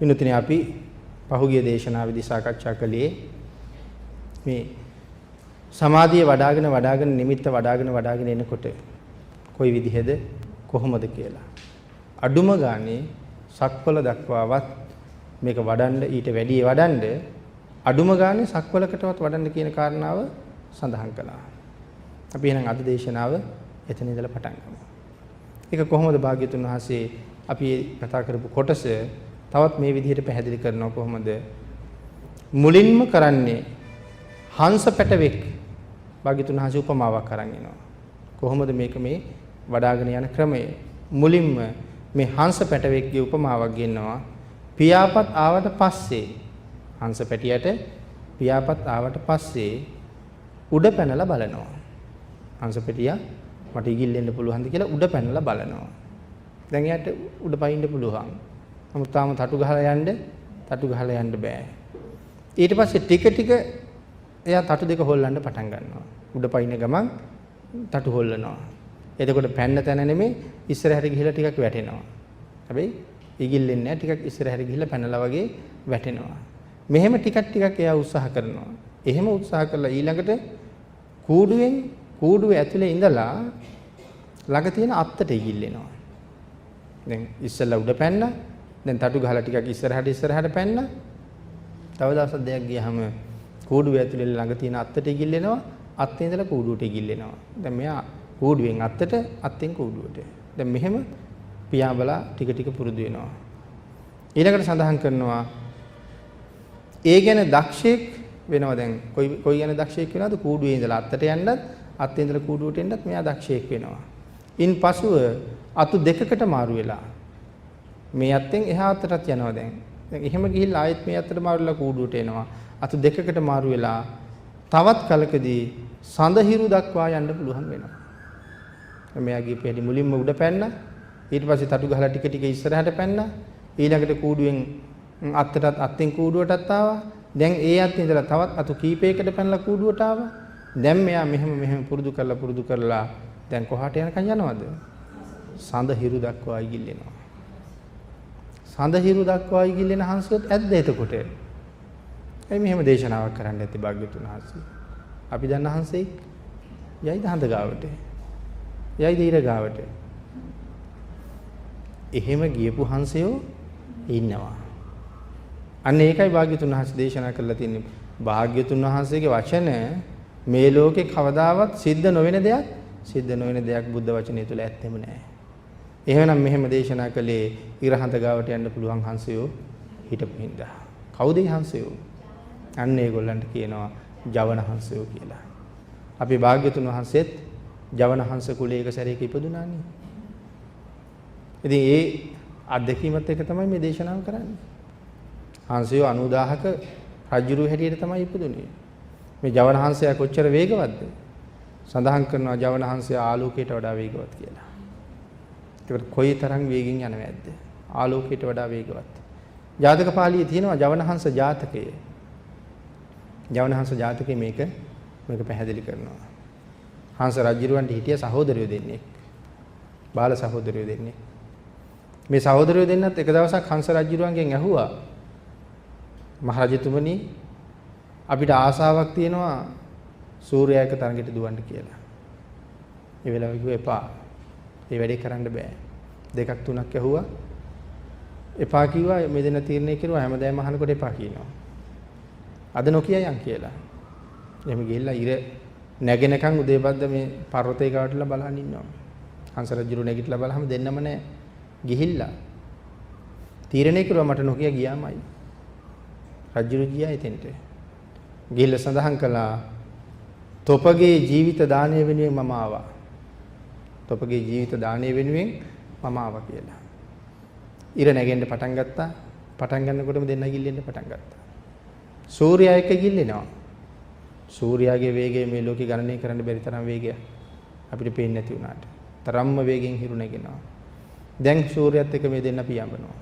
විනුතිනේ අපි පහුගිය දේශනාවේදී සාකච්ඡා කළේ මේ සමාධිය වඩ아가න නිමිත්ත වඩ아가න එනකොට කොයි විදිහද කොහොමද කියලා. අඩුම ගානේ සක්වල දක්වාවත් මේක වඩන්න ඊට වැඩි වඩන්න අඩුම ගානේ සක්වලකටවත් වඩන්න කියන කාරණාව සඳහන් කළා. අපි එහෙනම් අද දේශනාව එතන ඉඳලා පටන් ගමු. ඒක කොහොමද භාග්‍යතුන් වහන්සේ අපි කතා කරපු කොටස තවත් මේ විදිහට පැහැදිලි කරනවා කොහොමද මුලින්ම කරන්නේ හංස පැටවෙක් භාග්‍යතුන් වහන්සේ උපමාවක් අරන් එනවා. කොහොමද මේක මේ වඩාගෙන යන ක්‍රමය මුලින්ම මේ හංස පැටවෙක්ගේ උපමාවක් ගෙන්නවා. පියාපත් ආවට පස්සේ හංස පැටියට පියාපත් ආවට පස්සේ උඩ පැනලා බලනවා. හංස පැටියා මට ඉගිල්ලෙන්න පුළුවන්ද කියලා උඩ පැනලා බලනවා. දැන් එයාට උඩ පයින්න පුළුවන්. නමුත් තාම තටු ගහලා යන්න බෑ. ඊට පස්සේ ටික එයා තටු දෙක හොල්ලන්න පටන් ගන්නවා. උඩ පයින්න ගමන් තටු හොල්ලනවා. එතකොට පැන්න තැන නෙමෙයි ඉස්සරහට ගිහිලා ටිකක් වැටෙනවා. හැබැයි ඉගිල්ලෙන්නේ නැහැ. ටිකක් ඉස්සරහට ගිහිලා පැනලා වගේ වැටෙනවා. මෙහෙම ටිකක් එයා උත්සාහ කරනවා. එහෙම උත්සාහ කළා ඊළඟට කූඩුවේ ඇතුලේ ඉඳලා ළඟ තියෙන අත්තට ඉගිල්ලෙනවා. දැන් ඉස්සෙල්ලා උඩ පැන්නා. දැන් තටු ගහලා ටිකක් ඉස්සරහට පැන්නා. තව දවසක් දෙයක් ගියාම කූඩුවේ ඇතුලේ ළඟ තියෙන අත්තට ඉගිල්ලෙනවා. අත්තේ ඉඳලා කූඩුවට ඉගිල්ලෙනවා. දැන් මෙයා කූඩුවෙන් අත්තට අත්තෙන් කූඩුවට. දැන් මෙහෙම පියාඹලා ටික පුරුදු වෙනවා. ඊළඟට සඳහන් කරනවා ඒ ගැන දක්ෂයෙක් වෙනවා. දැන් කොයි ගැන දක්ෂයෙක් වෙනවද? කූඩුවේ ඉඳලා අත්තට යන්නත් අත්තේ ඉඳලා කූඩුවට එන්නත් මෙයා දක්ෂයෙක් වෙනවා. ඉන් පසුව අතු දෙකකට මාරු වෙලා මේ අත්තෙන් එහා අත්තටත් යනවා. දැන් එහෙම ගිහිල්ලා ආයෙත් මේ අත්තට මාරු වෙලා කූඩුවට එනවා. අතු දෙකකට මාරු වෙලා තවත් කලකදී සඳහිරු දක්වා යන්න පුළුවන් වෙනවා. මෙයාගේ පිටි මුලින්ම උඩ පැන්නා. ඊට පස්සේ තටු ගහලා ටික ඉස්සරහට පැන්නා. ඊළඟට කූඩුවෙන් අත්තෙන් කූඩුවටත් ආවා. දැන් ඒ අත්තේ ඉඳලා තවත් අතු කීපයකට පැනලා කූඩුවට ආවා. දැන් මෙයා මෙහෙම පුරුදු කරලා දැන් කොහාට යනකන් යනවද? සඳහිරු දක්වා ඉගිල්ලෙනවා. සඳහිරු දක්වා ඉගිල්ලෙන හංසයොත් ඇද්ද එතකොට? එයි මෙහෙම දේශනාවක් කරන්න ඇති භාග්‍යතුන් වහන්සේ. අපි දන්න හංසෙක් යයිද හඳ ගාවට? යයිද ඉර ගාවට? එහෙම ගියපු හංසයෝ ඉන්නවා. අන්න ඒකයි භාග්‍යතුන් වහන්සේ දේශනා කරලා තියෙන්නේ. භාග්‍යතුන් වහන්සේගේ වචන මේ ලෝකේ කවදාවත් සිද්ධ නොවන දෙයක් බුද්ධ වචනය තුල ඇත්තෙම නැහැ. එහෙනම් මෙහෙම දේශනා කළේ ඉරහඳ ගාවට යන්න පුළුවන් හංසයෝ හිටපු හින්දා. කවුද ඒ හංසයෝ? අන්න ඒගොල්ලන්ට කියනවා ජවන හංසයෝ කියලා. අපි භාග්‍යතුන් වහන්සේත් ජවන හංස කුලයක සැරයක ඉපදුනානේ. ඉතින් ඒ අත්දැකීමත් එක තමයි මේ දේශනාව කරන්නේ. හංසයෝ 90000ක රජුරු හැටියට තමයි ඉපදුනේ. මේ ජවන හංසයා කොච්චර වේගවත්ද? සඳහන් කරනවා ජවන හංසයා ආලෝකයට වඩා වේගවත් කියලා. ඒකට කොයි තරම් වේගෙන් යනවද? ආලෝකයට වඩා වේගවත්. ජාතක පාළියේ තියෙනවා ජවන හංස ජාතකය. ජවන හංස ජාතකයේ මේක පැහැදිලි කරනවා. හංස රජුරවන්ට හිටිය සහෝදරයෝ දෙන්නෙක්. බාල සහෝදරයෝ දෙන්නෙක්. මේ සහෝදරයෝ දෙන්නත් එක දවසක් හංස රජුරවන්ගෙන් ඇහුවා මහරජතුමනි අපිට ආසාවක් තියෙනවා සූර්යයා එක තරඟට දුවන්න කියලා. ඒ වෙලාවෙ කිව්වා එපා. ඒ වැඩේ කරන්න බෑ. දෙකක් තුනක් ඇහුවා. එපා කිව්වා මේ දෙන තීරණය කරුවා හැමදාම අහනකොට එපා කියනවා. අද නොකිය යන් කියලා. එහෙම ගිහිල්ලා ඉර නැගෙනකන් උදේපද්ද මේ පර්වතේ ගාවටලා බලන් ඉන්නවා. හංස රජුරු නැගිටලා බලහම දෙන්නම නැහැ. ගිහිල්ලා තීරණය කරුවා මට නොකිය ගියාමයි. රජුරු ගියා එතෙන්ට. ගිහිල්ලා සඳහන් කළා තොපගේ ජීවිත දාණය වෙනුවෙන් මම ආවා. තොපගේ ජීවිත දාණය වෙනුවෙන් මම ආවා කියලා. ඉර නැගෙන්න පටන් ගත්තා. පටන් ගන්නකොටම දෙන්න ගිල්ලෙන්න පටන් ගත්තා. සූර්යයා එක්ක ගිල්ලෙනවා. සූර්යාගේ වේගය මේ ලෝකේ ගණනය කරන්න බැරි තරම් වේගයක් අපිට පේන්නේ නැති වුණාට. තරම්ම වේගෙන් හිරු නැගෙනවා. දැන් සූර්යයත් එක්ක මේ දෙන්න පියාඹනවා.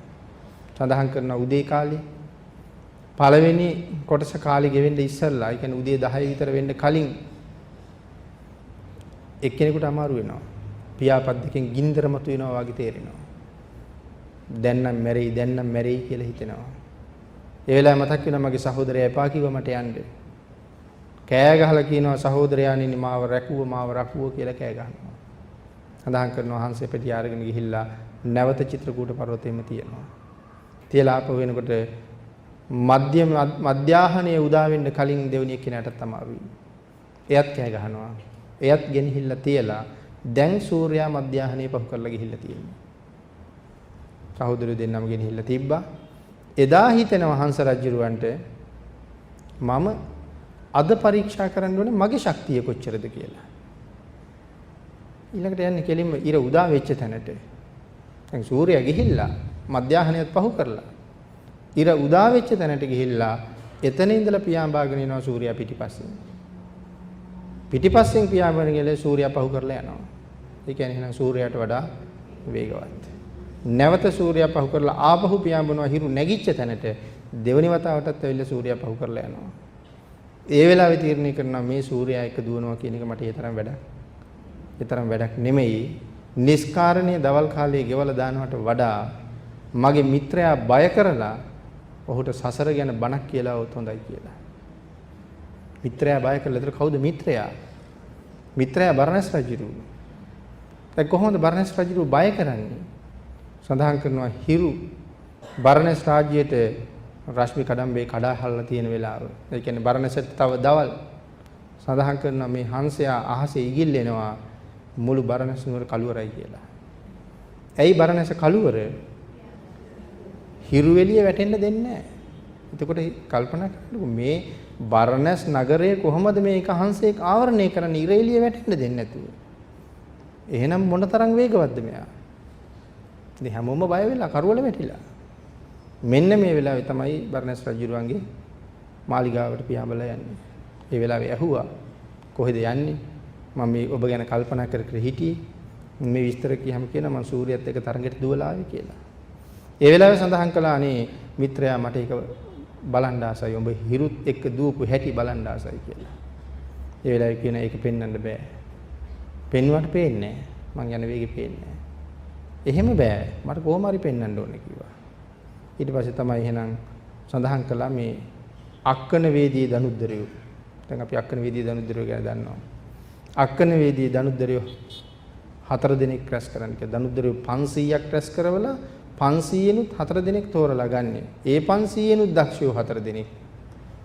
සඳහන් කරන උදේ කාලේ පළවෙනි කොටස කාලේ ගෙවෙන්න ඉස්සෙල්ලා, ඒ කියන්නේ උදේ 10 විතර වෙන්න කලින් එක්කෙනෙකුට අමාරු වෙනවා. පියාපත් දෙකෙන් ගින්දර මතු වෙනවා වගේ තේරෙනවා. දැන් නම් මැරෙයි කියලා හිතෙනවා. ඒ වෙලාවේ මතක් වෙනවා මගේ සහෝදරයා එපා කිව්වා මට යන්න. කෑ ගහලා කියනවා සහෝදරයාණෙනි මාව රැකුව කියලා කෑ ගහනවා. සඳහන් කරනවා හංසෙ පෙට්ටිය අරගෙන ගිහිල්ලා නැවත චිත්‍රකූට පර්වතෙම තියනවා. තියලා ආපහු වෙනකොට මධ්‍යාහනයේ උදා වෙන්න කලින් දෙවෙනි එක්කෙනාට තමයි. එයත් කෑ ගහනවා. එයත් ගෙනහිල්ලා තියලා දැන් සූර්යයා මධ්‍යාහනයේ පහු කරලා ගිහිල්ලා තියෙනවා. සහෝදරයෝ දෙන්නම ගෙනහිල්ලා තිබ්බා. එදා හිතෙනවා හංස රජුරවන්ට මම අද පරීක්ෂා කරන්න ඕනේ මගේ ශක්තිය කොච්චරද කියලා. ඊළඟට යන්නේ කෙලින්ම ඉර උදා වෙච්ච තැනට. දැන් සූර්යයා ගිහිල්ලා මධ්‍යාහනයත් පහු කරලා ඉර උදා වෙච්ච තැනට ගිහිල්ලා එතන ඉඳලා පියාඹාගෙන යනවා සූර්යයා පිටිපස්සෙන්. පිටිපස්සෙන් පියාඹගෙන ගිහලා සූර්යයා පහු කරලා යනවා. ඒ කියන්නේ එහෙනම් සූර්යයාට වඩා වේගවත්. නැවත සූර්යයා පහු කරලා ආපහු පියාඹනවා හිරු නැගිච්ච තැනට දෙවනි වතාවටත් ඇවිල්ලා සූර්යයා පහු කරලා යනවා. ඒ වෙලාවේ තීරණය කරනවා මේ සූර්යයා එක්ක දුවනවා කියන එක මට ඒ තරම් වැඩක් නෙමෙයි. නිස්කාරණේ දවල් කාලයේ ගෙවලා දානවට වඩා මගේ මිත්‍රයා බය කරලා ඔහුට සසර ගැන බණක් කියලා වොත් හොඳයි කියලා. මිත්‍රයා බය කරලා ඒතර කවුද මිත්‍රයා? මිත්‍රයා බරණැස් රජු. දැන් කොහොමද බරණැස් රජු බය කරන්නේ? සඳහන් කරනවා හිරු බරණැස් රාජ්‍යයට රශ්මි කඩම්බේ කඩා හල්ලා තියෙන වෙලාව. ඒ කියන්නේ බරණැසට තව දවල් සඳහන් කරනවා මේ හංසයා අහසේ ඉගිල්ලෙනවා මුළු බරණැස් නුවර කළුවරයි කියලා. ඇයි බරණැස කළුවර? හිරු එළිය වැටෙන්න දෙන්නේ නැහැ. එතකොට කල්පනා කරන්නකෝ මේ බරණැස් නගරය කොහොමද මේක හංසයක ආවරණය කරන්නේ ඉර එළිය වැටෙන්න දෙන්නේ නැතුව? එහෙනම් මොනතරම් වේගවත්ද මෙයා? ඉතින් හැමෝම බය වෙලා කරවල වැටිලා. මෙන්න මේ වෙලාවේ තමයි බරණැස් රජුරුවන්ගේ මාලිගාවට පියාඹලා යන්නේ. ඒ වෙලාවේ ඇහුවා කොහෙද යන්නේ? මම මේ ඔබ ගැන කල්පනා කර කර හිටියේ. මේ විස්තර කියහම කියනවා මම සූර්යයත් එක්ක තරඟයට දුවලා ආවේ කියලා. ඒ වෙලාවේ සඳහන් කළා අනේ මිත්‍රයා මට ඒක බලන්න ආසයි. ඔබ හිරුත් එක්ක දුවපු හැටි බලන්න ආසයි කියලා. ඒ වෙලාවේ කියන ඒක පෙන්වන්න බෑ. පෙන්වුවට පේන්නේ නැහැ. මං යන වේගෙ පේන්නේ නැහැ. එහෙම බෑ. මට කොහොම හරි පෙන්වන්න ඕනේ කිව්වා. ඊට පස්සේ තමයි එහෙනම් සඳහන් කළා මේ අක්කන වේදී දනුද්දරයෝ. දැන් අපි අක්කන වේදී දනුද්දරයෝ ගැන දන්නවා. අක්කන වේදී දනුද්දරයෝ 4 දිනක් රැස් කරන්න කියලා. දනුද්දරයෝ 500ක් රැස් කරවලා 500නුත් 4 දිනක් තෝරලා ගන්න. ඒ 500නුත් දක්ෂයෝ 4 දිනක්.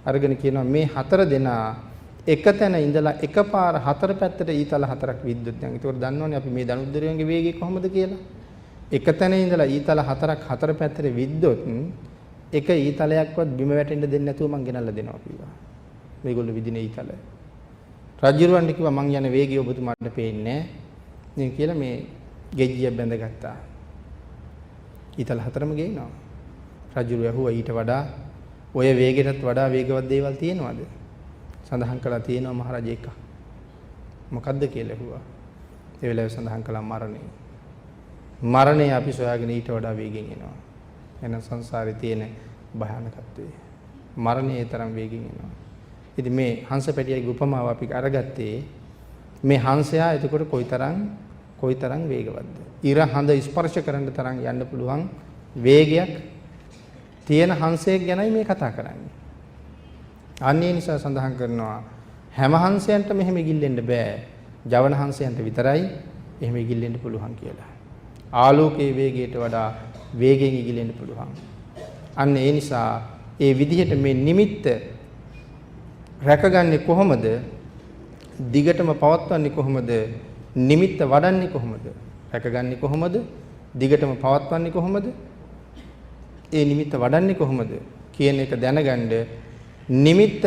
අරගෙන කියනවා මේ 4 දෙනා එක තැන ඉඳලා එකපාර 4 පැත්තට ඊතල 4ක් විද්දුත්. දැන් ඒකෝර දන්නවනේ අපි මේ දනුද්දරයන්ගේ වේගය කොහොමද කියලා. එක තැන ඉඳලා ඊතල 4ක් 4 පැත්තට විද්දොත් එක ඊතලයක්වත් බිම වැටෙන්න දෙන්නේ නැතුව මං ගෙනල්ලා දෙනවා කිව්වා. මේගොල්ලෝ විදින ඊතල. රජුරවන්ට කිව්වා මං යන වේගය ඔබතුමාට පේන්නේ නැහැ. කියලා මේ ගෙජ්ජිය බැඳගත්තා. ඊතල 4ම ගේනවා. රජුරු ඇහුවා ඊට වඩා ඔය වේගයටත් වඩා වේගවත් දේවල් තියෙනවද? සඳහන් කළා තියෙනවා මහරජා එක. මොකද්ද කියලා ඇහුවා. ඒ වෙලාවේ සඳහන් කළා මරණය. මරණය අපි සොයාගෙන ඊට වඩා වේගෙන් එනවා. එහෙනම් සංසාරේ තියෙන භයානකත්වය. මරණය ඒ තරම් වේගෙන් එනවා. ඉතින් මේ හංස පැටියගේ උපමාව අපි අරගත්තේ මේ හංසයා එතකොට කොයිතරම් වේගවත්ද? ඉර හඳ ස්පර්ශ කරන්න තරම් යන්න පුළුවන් වේගයක් තියෙන හංසයෙක් ගැනයි මේ කතා කරන්නේ. අන්නේ නිසා සඳහන් කරනවා හැම හංසයන්ට මෙහෙම ඉගිල්ලෙන්න බෑ. ජවන හංසයන්ට විතරයි එහෙම ඉගිල්ලෙන්න පුළුවන් කියලා. ආලෝකයේ වේගයට වඩා වේගෙන් ඉගිලෙන්න පුළුවන්. අන්න ඒ නිසා ඒ විදිහට මේ නිමිත්ත රැකගන්නේ කොහොමද? දිගටම පවත්වන්නේ කොහොමද? නිමිත්ත වඩන්නේ කොහොමද? රැකගන්නේ කොහොමද? දිගටම පවත්වන්නේ කොහොමද? ඒ නිමිත්ත වඩන්නේ කොහොමද කියන එක දැනගන්න නිමිත්තට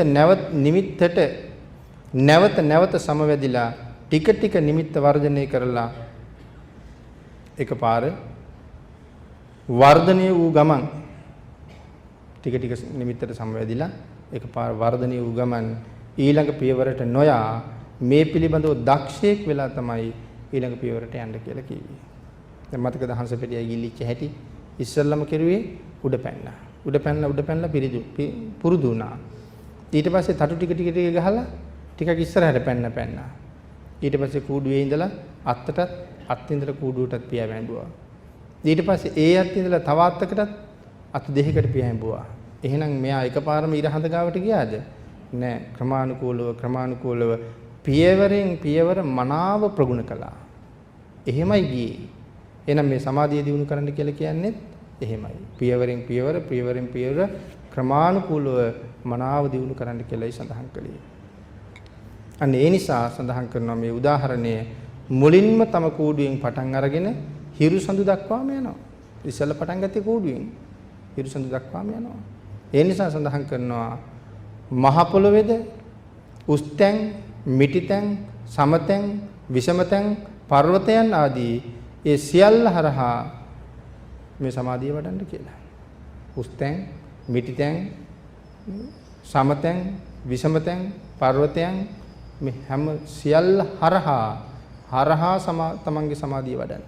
නැවත සමවැදිලා ටික ටික නිමිත්ත වර්ධනය කරලා එකපාර වර්ධනය වූ ගමන් ටික ටික නිමිත්තට සමවැදිලා එකපාර වර්ධනය වූ ගමන් ඊළඟ පියවරට නොයා මේ පිළිබඳව දක්ෂයෙක් වෙලා තමයි ඊළඟ පියවරට යන්න කියලා කිව්වේ. දැන් මතකද හංස පෙටියයි ගිලිච්ච හැටි? ඉස්සෙල්ලම කෙරුවේ උඩ පැනලා පුරුදු වුණා. ඊට පස්සේ තටු ටික ගහලා ටිකක් ඉස්සරහට පැන්නා. ඊට පස්සේ කූඩුවේ ඉඳලා අත්ින්දලා කූඩුවටත් පියා වැඹුවා. ඊට පස්සේ ඒ අත් ඉඳලා තව අත්තකටත් අත දෙකකට පියහැඹුවා. එහෙනම් මෙයා එකපාරම ඉර හඳ ගාවට ගියාද? නෑ. ක්‍රමානුකූලව පියවරෙන් පියවර මනාව ප්‍රගුණ කළා. එහෙමයි ගියේ. එහෙනම් මේ සමාධිය දිනු කරන්න කියලා කියන්නේ එහෙමයි. පියවරෙන් පියවර ක්‍රමානුකූලව මනාව දිනු කරන්න කියලායි සඳහන් කළේ. අන්න ඒ නිසා සඳහන් කරනවා මේ උදාහරණය මුලින්ම තම කූඩුවෙන් පටන් අරගෙන හිරුසඳු දක්වාම යනවා. ඉස්සෙල්ලා පටන් ගත්තේ කූඩුවෙන් හිරුසඳු දක්වාම යනවා. ඒ නිසා සඳහන් කරනවා මහ පොළොවේද උස්තැන්, මිටිතැන්, සමතැන්, විෂමතැන්, පර්වතයන් ආදී ඒ සියල්ල හරහා මේ සමාධිය වඩන්න කියලා. උස්තැන්, මිටිතැන්, සමතැන්, විෂමතැන්, පර්වතයන් මේ හැම සියල්ල හරහා තමන්ගේ සමාධිය වඩන්න.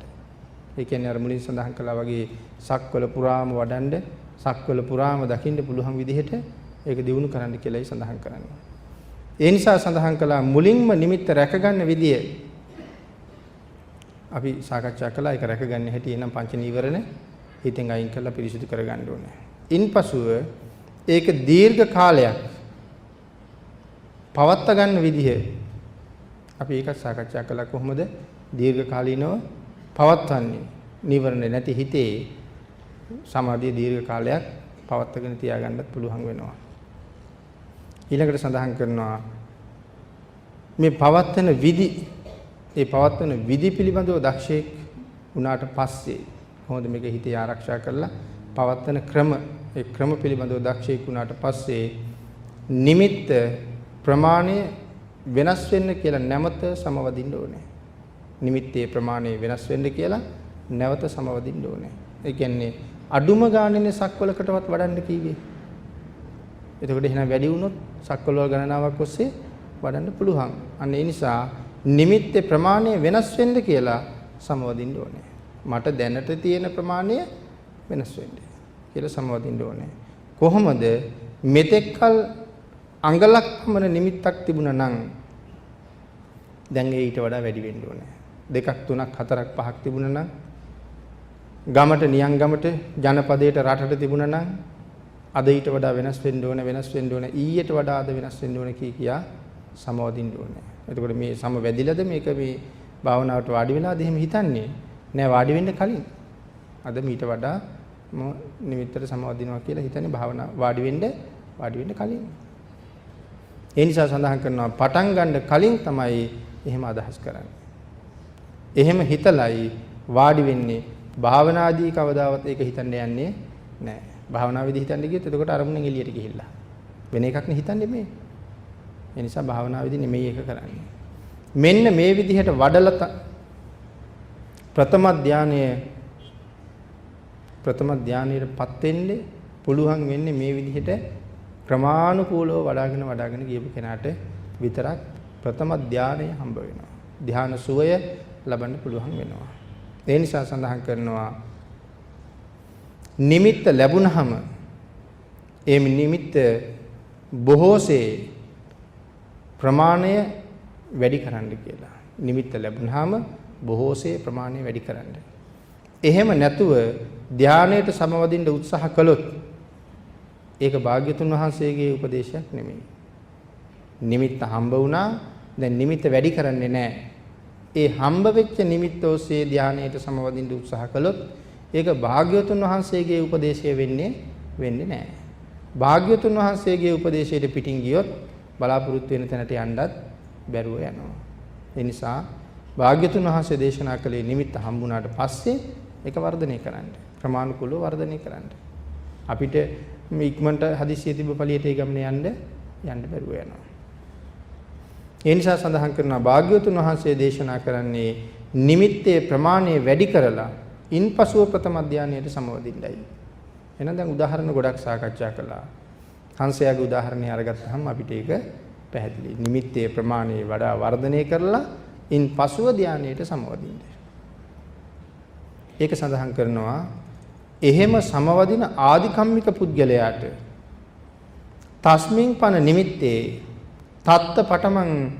ඒ කියන්නේ අර මුලින් සඳහන් කළා වගේ සක්වල පුරාම වඩන්න, සක්වල පුරාම දකින්න පුළුවන් විදිහට ඒක දිනු කරන්න කියලායි සඳහන් කරන්නේ. ඒ නිසා සඳහන් කළා මුලින්ම නිමිත්ත රැකගන්න විදිය අපි සාකච්ඡා කළා. ඒක රැකගන්න හැටි එනම් පංච නීවරණ හිතෙන් අයින් කරලා පිරිසිදු කරගන්න ඕනේ. ඉන්පසුව ඒක දීර්ඝ කාලයක් පවත්වා ගන්න විදිහ අපි ඒක සාකච්ඡා කළා. කොහොමද දීර්ඝ කාලීනව පවත්වන්නේ? නීවරණ නැති හිතේ සමාධිය දීර්ඝ කාලයක් පවත්වාගෙන තියාගන්නත් පුළුවන් වෙනවා. ඊළඟට සඳහන් කරනවා මේ පවත්වන විදි පිළිබඳව දක්ෂයෙක් වුණාට පස්සේ කොහොමද මේක හිතේ ආරක්ෂා කරලා පවත්වන ක්‍රම පිළිබඳව දක්ෂයෙක් වුණාට පස්සේ නිමිත්ත ප්‍රමාණය වෙනස් වෙන්න කියලා නැවත සමවදින්න ඕනේ. නිමිත්තේ ප්‍රමාණය වෙනස් වෙන්න කියලා නැවත සමවදින්න ඕනේ. ඒ කියන්නේ අඩුම ගානේ සක්වලකටවත් වඩන්න කීවේ. එතකොට එහෙනම් වැඩි වුණොත් සක්වල වල ගණනාවක් ඔස්සේ වඩන්න පුළුවන්. අන්න ඒ නිසා නිමිත්තේ ප්‍රමාණය වෙනස් වෙන්න කියලා සමවදින්න ඕනේ. මට දැනට තියෙන ප්‍රමාණය වෙනස් වෙන්න කියලා සමවදින්න ඕනේ. කොහොමද මෙතෙක්කල් අඟලක් පමණ නිමිත්තක් තිබුණා නම් දැන් ඒ ඊට වඩා වැඩි වෙන්න ඕනේ. 2ක් 3ක් 4ක් 5ක් තිබුණා නම් ගමට නියං ගමට ජනපදයට රටට තිබුණා නම් අද ඊට වඩා වෙනස් වෙන්න ඕනේ ඊට වඩා අද වෙනස් වෙන්න ඕනේ කියා සමවදින්න ඕනේ. එතකොට මේ සම වැදිලාද මේක මේ භාවනාවට වාඩි වෙලාද එහෙම හිතන්නේ නෑ. වාඩි වෙන්න කලින් අද මීට වඩා නිමිත්තට සමවදිනවා කියලා හිතන්නේ භාවනා වාඩි වෙන්න කලින්. ඒ නිසා සඳහන් කරනවා පටන් ගන්න කලින් තමයි එහෙම අදහස් කරන්නේ. එහෙම හිතලයි වාඩි වෙන්නේ. භාවනාදී කවදාවත් ඒක හිතන්න යන්නේ නෑ. භාවනාවේදී හිතන්න ගියොත් එතකොට අරමුණෙන් එළියට ගිහිල්ලා වෙන එකක් නේ හිතන්නේ මේ. ඒ නිසා භාවනාවේදී නෙමෙයි ඒක කරන්නේ. මෙන්න මේ විදිහට වඩලා ප්‍රථම ධානයටපත් වෙන්නේ පුළුවන් වෙන්නේ මේ විදිහට ක්‍රමානුකූලව වඩාගෙන ගියපු කෙනාට විතරක් ප්‍රථම ධානය හම්බ වෙනවා. ධාන සුවය ලබන්න පුළුවන් වෙනවා. ඒ නිසා සඳහන් කරනවා නිමිත්ත ලැබුණහම ඒ නිමිත්ත බොහෝසේ ප්‍රමාණය වැඩි කරන්න කියලා. නිමිත්ත ලැබුණාම බොහෝසේ ප්‍රමාණය වැඩි කරන්න. එහෙම නැතුව ධානයට සමවදින්න උත්සාහ කළොත් ඒක භාග්‍යතුන් වහන්සේගේ උපදේශයක් නෙමෙයි. නිමිත්ත හම්බ වුණා දැන් නිමිත්ත වැඩි කරන්නේ නැහැ. ඒ හම්බ වෙච්ච නිමිත්ත ඔස්සේ ධානයට සමවදින්න උත්සාහ කළොත් ඒක භාග්‍යවතුන් වහන්සේගේ උපදේශය වෙන්නේ නැහැ. භාග්‍යවතුන් වහන්සේගේ උපදේශයට පිටින් ගියොත් බලාපොරොත්තු වෙන තැනට යන්නත් බැරුව යනවා. ඒ නිසා භාග්‍යවතුන් වහන්සේ දේශනා කළේ නිමිත්ත හම්බුණාට පස්සේ ඒක වර්ධනය කරන්න. ක්‍රමානුකූලව වර්ධනය කරන්න. අපිට මේ ඉක්මනට හදිස්සිය තිබ්බ පළියට ඒ ගමනේ යන්න බැරුව යනවා. ඒ නිසා සඳහන් කරනවා භාග්‍යවතුන් වහන්සේ දේශනා කරන්නේ නිමිත්තේ ප්‍රමාණය වැඩි කරලා ඉන්පසුව ප්‍රථම ධානයට සමවදින්නයි. එහෙනම් දැන් උදාහරණ ගොඩක් සාකච්ඡා කළා. හංසයාගේ උදාහරණය අරගත්තාම අපිට ඒක පැහැදිලි. නිමිත්තේ ප්‍රමාණය වඩා වර්ධනය කරලා ඉන්පසුව ධානයට සමවදින්න. ඒක සඳහන් කරනවා එහෙම සමවදින ආධිකම්මික පුද්ගලයාට තස්මින් පන නිමිත්තේ තත්ත පටමං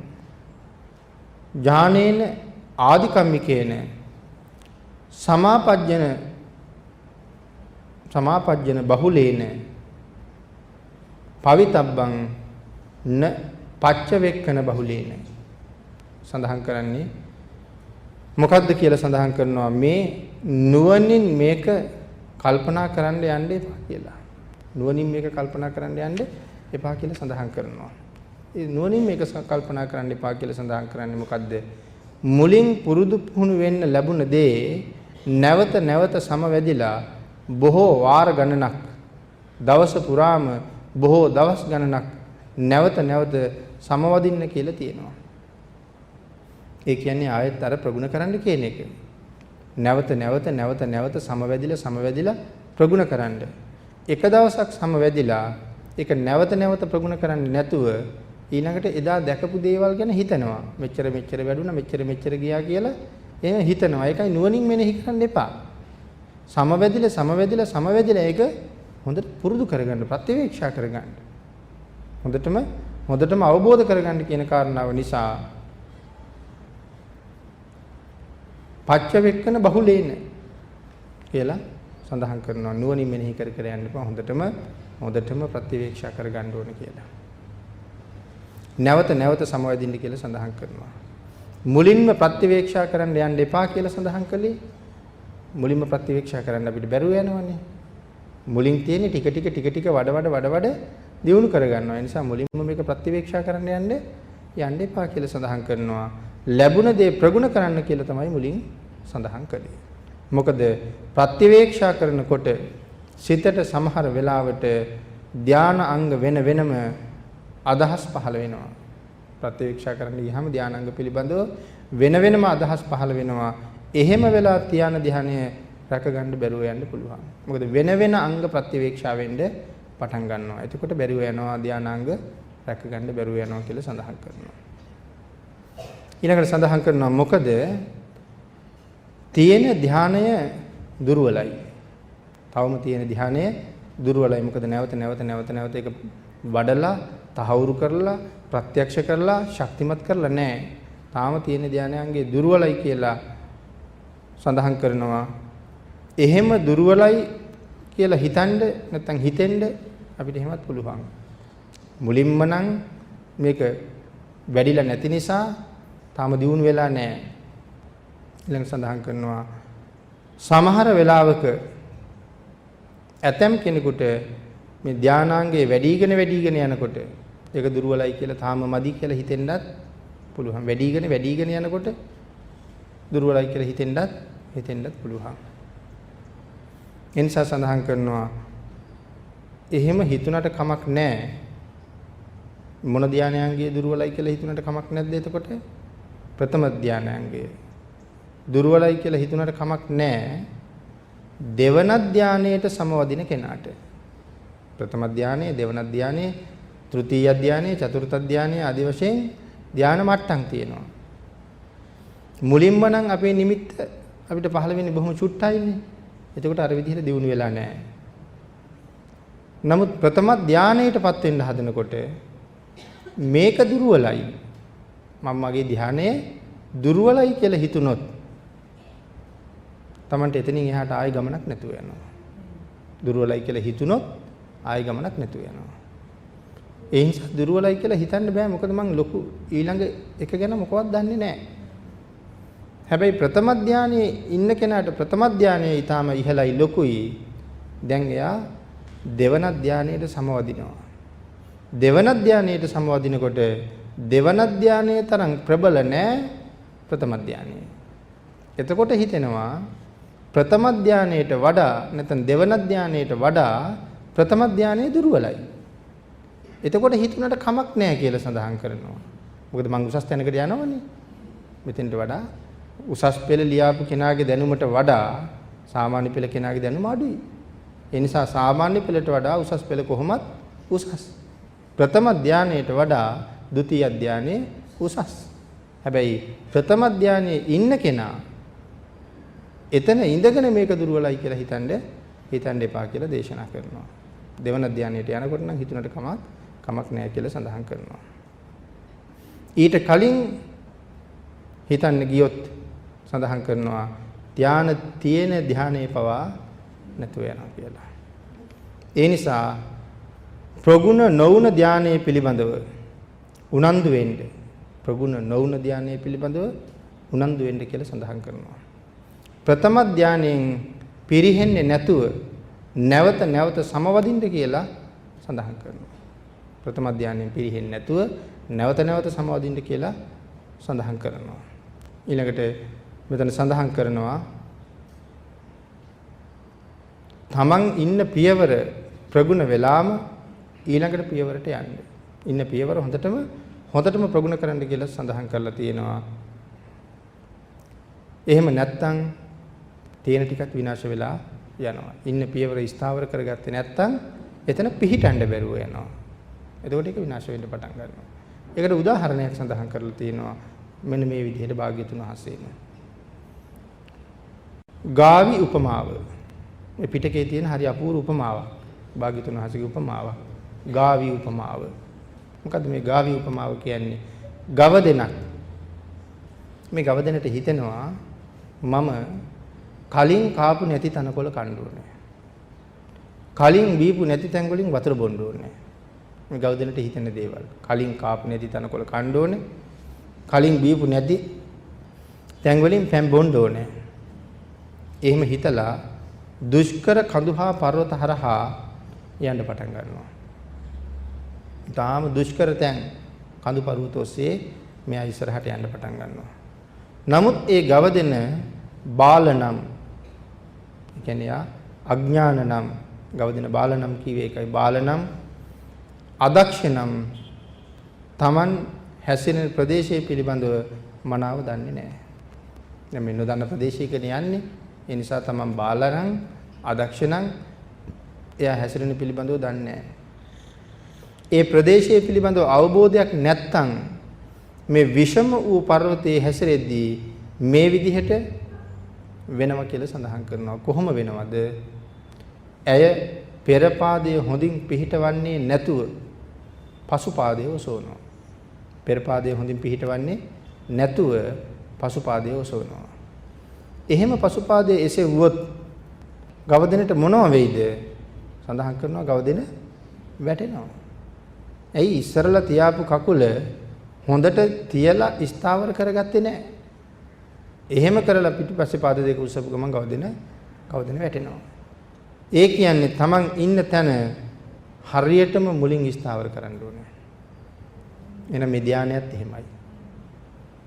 ඥානේන ආධිකම්මිකේන සමාපජ්ජන සමාපජ්ජන බහුලේන පවිතබ්බං න පච්චවෙක්කන බහුලේන සඳහන් කරන්නේ මොකද්ද කියලා සඳහන් කරනවා මේ නුවණින් මේක කල්පනා කරන්න යන්න එපා කියලා. නුවණින් මේක කල්පනා කරන්න යන්න එපා කියලා සඳහන් කරනවා. ඒ නුවණින් මේක කල්පනා කරන්න එපා කියලා සඳහන් කරන්නේ මොකද්ද? මුලින් පුරුදු පුහුණු වෙන්න ලැබුණ දේ නැවත නැවත සමවැදිලා බොහෝ වාර ගණනක් දවස පුරාම බොහෝ දවස් ගණනක් නැවත නැවත සමවදින්න කියලා තියෙනවා. ඒ කියන්නේ ආයෙත් අර ප්‍රගුණ කරන්න කියන එක. නැවත නැවත නැවත නැවත සමවැදිලා ප්‍රගුණ කරන්න. එක දවසක් සමවැදිලා ඒක නැවත නැවත ප්‍රගුණ කරන්නේ නැතුව ඊළඟට එදා දැකපු දේවල් ගැන හිතනවා. මෙච්චර වැඩුණා මෙච්චර ගියා කියලා එහෙම හිතනවා. ඒකයි නුවණින් මෙනෙහි කරන්න එපා. සමවැදිලා ඒක හොඳට පුරුදු කරගන්න, ප්‍රතිවීක්ෂා කරගන්න. හොඳටම අවබෝධ කරගන්න කියන කාරණාව නිසා පච්චවෙක්කන බහුලේන කියලා සඳහන් කරනවා. නුවණින් මෙනෙහි කර යන්න එපා. හොඳටම ප්‍රතිවීක්ෂා කරගන්න ඕන කියලා. නැවත සමවැදින්න කියලා සඳහන් කරනවා. මුලින්ම ප්‍රතිවීක්ෂා කරන්න යන්න එපා කියලා සඳහන් කළේ. මුලින්ම ප්‍රතිවීක්ෂා කරන්න අපිට බැරුව යනවනේ. මුලින් තියෙන්නේ ටික වඩ දියුණු කරගන්නවා. ඒ නිසා මුලින්ම මේක ප්‍රතිවීක්ෂා කරන්න යන්න එපා කියලා සඳහන් කරනවා. ලැබුණ දේ ප්‍රගුණ කරන්න කියලා තමයි මුලින් සඳහන් කළේ. මොකද ප්‍රතිවීක්ෂා කරනකොට සිතට සමහර වෙලාවට ධාන අංග වෙනම අදහස් පහළ වෙනවා. ප්‍රතිවීක්ෂා කරන්න ගියාම ධාන අංග පිළිබඳව වෙනම අදහස් පහළ වෙනවා. එහෙම වෙලා තියාන ධානය රැකගන්න බැරුව යන්න පුළුවන්. මොකද වෙන අංග ප්‍රතිවීක්ෂා වෙන්න පටන් ගන්නවා. එතකොට බැරුව යනවා ධාන අංග රැකගන්න බැරුව යනවා කියලා සඳහන් කරනවා. ඊළඟට සඳහන් කරනවා මොකද තියෙන ධානය දුර්වලයි. තවම තියෙන ධානය දුර්වලයි. මොකද නැවත ඒක වඩලා තහවුරු කරලා ප්‍රත්‍යක්ෂ කරලා ශක්තිමත් කරලා නැහැ. තාම තියෙන ධානයන්ගේ දුර්වලයි කියලා සඳහන් කරනවා. එහෙම දුර්වලයි කියලා හිතෙන්න අපිට එහෙමත් පුළුවන්. මුලින්ම නම් මේක වැඩිලා නැති නිසා තාම දියුණු වෙලා නැහැ. ඊළඟ සඳහන් කරනවා සමහර වෙලාවක ඇතම් කෙනෙකුට මේ ධානාංගයේ වැඩිගෙන යනකොට ඒක දුර්වලයි කියලා තාම මදි කියලා හිතෙන්නත් පුළුවන්. වැඩිගෙන යනකොට දුර්වලයි කියලා හිතෙන්නත් පුළුවන්. ඒ නිසා සඳහන් කරනවා එහෙම හිතුණට කමක් නැහැ. මොන ධානයන්ගේ දුර්වලයි කියලා හිතුණට කමක් නැද්ද එතකොට? ප්‍රථම ධානයන්ගේ දුර්වලයි කියලා හිතුණට කමක් නැහැ. දෙවන ධානයේට සමවදින කෙනාට ප්‍රථම ධානයේ, දෙවන ධානයේ, තෘතීය ධානයේ, චතුර්ථ ධානයේ ආදී වශයෙන් ධාන මට්ටම් තියෙනවා. මුලින්ම නම් අපේ නිමිත්ත අපිට පහළ වෙන්නේ බොහොම චුට්ටයිනේ. එතකොට අර විදිහට දියුණු වෙලා නැහැ. නමුත් ප්‍රථම ධානයටපත් වෙන්න හදනකොට මේක දුර්වලයි. මගේ ධානය දුර්වලයි කියලා හිතුනොත් Tamanට එතනින් එහාට ආයෙ ගමනක් නැතුව යනවා. දුර්වලයි කියලා හිතුනොත් ආයෙ ගමනක් නැතුව යනවා. ඒ නිසා දුර්වලයි කියලා හිතන්න බෑ. මොකද මං ලොකු ඊළඟ එක ගැන මොකවත් දන්නේ නැහැ. හැබැයි ප්‍රථම ධානයේ ඉන්න කෙනාට ප්‍රථම ධානයේ ඊටාම ඉහළයි ලොකුයි. දැන් එයා දෙවන ධානයට සමවදිනවා. දෙවන ධානයට සමවදිනකොට දෙවන ධානයේ තරම් ප්‍රබල නැහැ ප්‍රථම ධානයේ. එතකොට හිතෙනවා ප්‍රථම ධානයට වඩා නැත්නම් දෙවන ධානයට වඩා ප්‍රථම ධානයේ දුර්වලයි. එතකොට හිතුණට කමක් නැහැ කියලා සඳහන් කරනවා. මොකද මං උසස් තැනකට යනවනේ. මෙතෙන්ට වඩා උසස් පෙළ ලියාපු කෙනාගේ දැනුමට වඩා සාමාන්‍ය පෙළ කෙනාගේ දැනුම අඩුයි. ඒ නිසා සාමාන්‍ය පෙළට වඩා උසස් පෙළ කොහොමත් උසස්. ප්‍රථම ධානයට වඩා ဒုတိ ය ධානයේ උසස්. හැබැයි ප්‍රථම ධානයේ ඉන්න කෙනා එතන ඉඳගෙන මේක දුර්වලයි කියලා හිතන්න එපා කියලා දේශනා කරනවා. දෙවන ධානයට යනකොට නම් හිතුණට කමක් නැහැ කියලා සඳහන් කරනවා. ඊට කලින් හිතන්න ගියොත් සඳහන් කරනවා ධාන තියෙන ධානයේ පවා නැතුව යනවා කියලා. ඒ නිසා ප්‍රගුණ නොවුන ධානයේ පිළිබඳව උනන්දු වෙන්න. ප්‍රගුණ නොවුන ධානයේ පිළිබඳව උනන්දු වෙන්න කියලා සඳහන් කරනවා. ප්‍රථම ධානයෙන් පිරිහෙන්නේ නැතුව නැවත නැවත සමවදින්න කියලා සඳහන් කරනවා. ප්‍රථම ධානයෙන් පිරිහෙන්නේ නැතුව නැවත නැවත සමවදින්න කියලා සඳහන් කරනවා. ඊළඟට මෙතන සඳහන් කරනවා තමන් ඉන්න පියවර ප්‍රගුණ වෙලාම ඊළඟට පියවරට යන්න. ඉන්න පියවර හොඳටම ප්‍රගුණ කරන්න කියලා සඳහන් කරලා තියෙනවා. එහෙම නැත්නම් තියෙන ටිකක් විනාශ වෙලා යනවා. ඉන්න පියවර ස්ථාවර කරගත්තේ නැත්නම් එතන පිහිටන්න බැරුව යනවා. එතකොට ඒක විනාශ වෙන්න පටන් ගන්නවා. ඒකට උදාහරණයක් සඳහන් කරලා තියෙනවා. මෙන්න මේ විදිහට භාග්‍යතුන් වහන්සේ. ගාවි උපමාව. මේ පිටකේ තියෙන හරි අපූර්ව උපමාවක්. භාග්‍යතුන් වහන්සේගේ උපමාවක්. ගාවි උපමාව. මොකද්ද මේ ගාවි උපමාව කියන්නේ? ගව දෙනක්. මේ ගව දෙනට හිතෙනවා මම කලින් කාපු නැති තනකොළ කන්න ඕනේ. කලින් බීපු නැති තැන් වලින් වතුර බොන්න ඕනේ. මේ ගව දෙනට හිතෙන දේවල්. කලින් කාපු නැති තනකොළ කන්න ඕනේ. කලින් බීපු නැති තැන් වලින් පැන් බොන්න ඕනේ. එහෙම හිතලා දුෂ්කර කඳුහා පර්වත හරහා යන්න පටන් ගන්නවා. තාම දුෂ්කර තැන් කඳු පර්වත ඔස්සේ මෙයා ඉස්සරහට යන්න පටන් ගන්නවා. නමුත් ඒ ගව දෙන බාලනම් කියන්නේ අඥානනම් ගව දෙන බාලනම් කිව්වේ ඒකයි. බාලනම් අදක්ෂනම් Taman හැසිරෙන ප්‍රදේශයේ පිළිබඳව මනාව දන්නේ නැහැ. දැන් මේ නොදන්න ප්‍රදේශයකනේ යන්නේ. ඒ නිසා Taman බාලනම් අදක්ෂනම් එයා හැසිරෙන පිළිබඳව දන්නේ නැහැ. ඒ ප්‍රදේශයේ පිළිබඳව අවබෝධයක් නැත්නම් මේ විෂම වූ පර්වතයේ හැසිරෙද්දී මේ විදිහට වෙනවා කියලා සඳහන් කරනවා. කොහොම වෙනවද? ඇය පෙර පාදයේ හොඳින් පිහිටවන්නේ නැතුව පසු පාදයේ ඔසවනවා. පෙර පාදයේ හොඳින් පිහිටවන්නේ නැතුව පසු පාදයේ ඔසවනවා. එහෙම පසු පාදයේ එසෙව්වොත් ගව දෙනට මොනව වෙයිද? සඳහන් කරනවා ගව දෙන වැටෙනවා. ඇයි ඉස්සරලා තියාපු කකුල හොඳට තියලා ස්ථාවර කරගත්තේ නැහැ. එහෙම කරලා පිටිපස්සේ පාද දෙක උස්සපු ගමන් ගව දෙන වැටෙනවා. ඒ කියන්නේ Taman ඉන්න තැන හරියටම මුලින් ස්ථාවර කරන්න ඕනේ. එහෙනම් මේ ධානයත් එහෙමයි.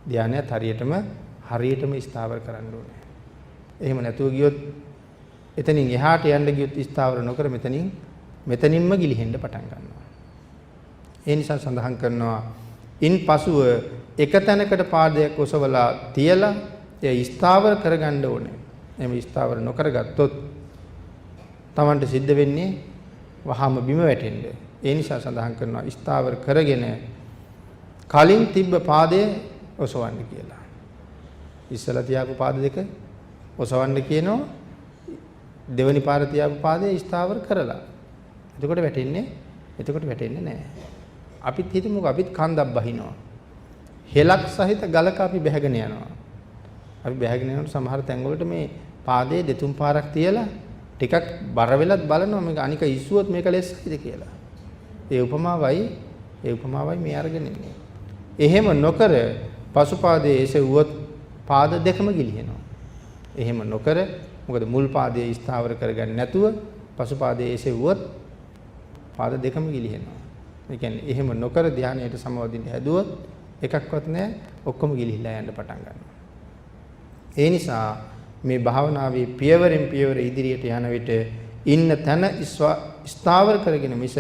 ධානයත් හරියටම ස්ථාවර කරන්න ඕනේ. එහෙම නැතුව ගියොත් එතනින් එහාට යන්න ගියොත් ස්ථාවර නොකර මෙතනින්ම ගිලිහෙන්න පටන් ගන්නවා. ඒ නිසා සඳහන් කරනවා ඉන්පසුව එක තැනකට පාදයක් ඔසවලා තියලා ඒ ස්ථාවර කරගන්න ඕනේ. එමෙ ස්ථාවර නොකරගත්තොත් Tamanට සිද්ධ වෙන්නේ වහාම බිම වැටෙන්න. ඒ නිසා සඳහන් කරනවා ස්ථාවර කරගෙන කලින් තිබ්බ පාදය ඔසවන්න කියලා. ඉස්සලා තියාපු පාද දෙක ඔසවන්න කියනවා. දෙවනි පාර තියාපු පාදය ස්ථාවර කරලා. එතකොට වැටෙන්නේ නැහැ. අපිත් හිතමුකෝ අපිත් කන්දක් බහිනවා. හෙලක් සහිත ගලක අපි බැහැගෙන යනවා. අපි බැහැගෙන යනකොට සමහර තැන්වලට මේ පාදයේ දෙතුන් පාරක් තියලා ටිකක් බර වෙලත් බලනවා මේක අනික ඉස්සුවොත් මේක ලෙස්සයිද කියලා. ඒ උපමාවයි මේ අරගෙන ඉන්නේ. එහෙම නොකර පසුපාදයේ එසෙව්වොත් පාද දෙකම ගිලිහෙනවා. එහෙම නොකර මොකද මුල් පාදයේ ස්ථාවර කරගන්න නැතුව පසුපාදයේ එසෙව්වොත් පාද දෙකම ගිලිහෙනවා. ඒ කියන්නේ එහෙම නොකර ධානයට සමවදින්න හැදුවොත් එකක්වත් නැහැ ඔක්කොම ගිලිහිලා යන්න පටන් ගන්නවා. ඒ නිසා මේ භාවනාවේ පියවරෙන් පියවර ඉදිරියට යන විට ඉන්න තැන ස්ථාවර කරගෙන මිස